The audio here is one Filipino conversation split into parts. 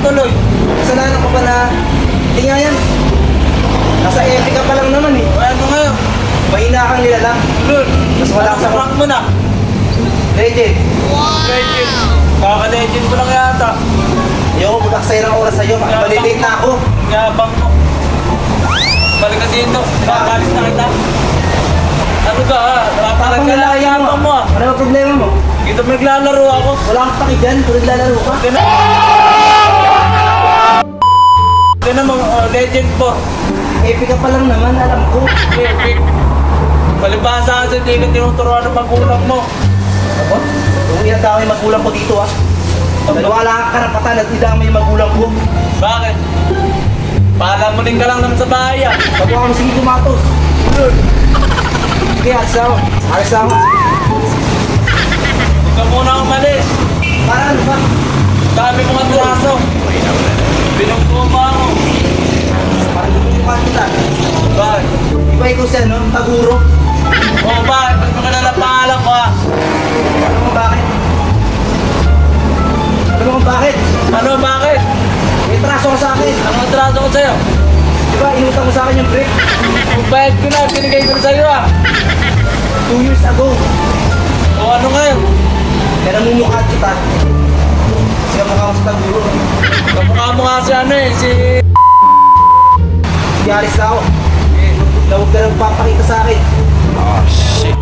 tuloy. Kasalanan ko ba na... Hindi nga yan. Nasa epic ka pa lang naman eh. Ano ngayon? Mahina kang nilalang. Lord, Mas wala ka sa prank mo na. Legend. Legend. Kaka-legend mo lang yata. Ayoko mag-aksaya ng oras sa'yo. Malilate na ako. Yabang mo. Balik ka dito. Kakalis na kita. Ano ka ha? Papalag ka lang yabang mo ah. Ano ang problema mo? Dito maglalaro ako. Wala kang paki dyan kung naglalaro ka. Ito na mga legend po. Epic ka pa lang naman, alam ko. Epic. Palibasa kasi hindi ka tinuturuan ng magulang mo. Ako? Kung inadamay yung magulang ko dito ah. Wala kang karapatan at idamay yung magulang ko. Bakit? Palamunin ka lang naman sa bahay ah. Pag ako sige kumatos. Lord, Sige, alis na ako. Alis na ako. huwag ka muna umalis. Para ano ba? Dami mong atraso. Binungko mo ako. Parang bumukhaan kita. Bakit? Iba ikaw siya, no? Taguro. Oo, bakit? Ba't mo kilala pangalan ko ah? Ano mo bakit? Ano mo bakit? Ano, bakit? May traso ka sa akin. Ang atraso ko sa'yo. Di ba, inutang mo sa akin yung break? Kung bayad ko na, binigay ko na sa'yo ah. 2 years ago. O ano ngayon? Kaya namumukhaan kita. Kasi ang mukha ko sa taguro. Kamukha mo nga si ano eh, si... Hindi alis na ako. Na huwag ka nang papakita sa akin. Oh, shit.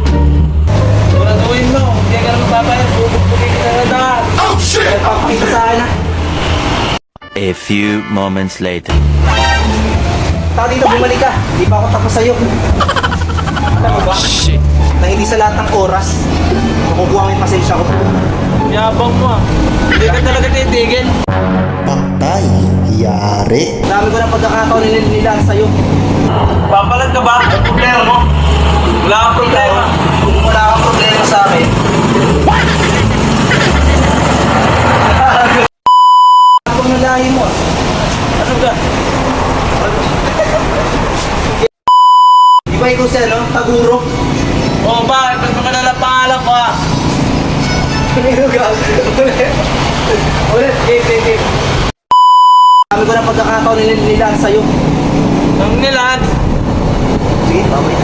Siguraduhin mo, hindi ka naman papayag, bubugpugin kita na lahat. Huwag ka nang papakita sa akin ha. A few moments later. Taka dito, bumalik ka. Hindi pa ako tapos sa'yo. Alam mo ba? Shit. Na hindi sa lahat ng oras, makukuha mo yung pasensya ko. Yabang mo ah. Hindi ka talaga titigil. Patay, yari. Dami ko ng pagkakataon nila sa'yo. Papalag ka ba? Ang problema mo? Wala kang problema. Kung wala kang problema sa akin. Kapag nalahi mo, Ano ka? di ba ikaw siya, no? Taguro. Oo, bakit? Ba't mo kilala pangalan ko ah? Ano ka? Ulit, game. Dami ko ng pagkakataon nila sa'yo. Ang nilan. Sige, babalik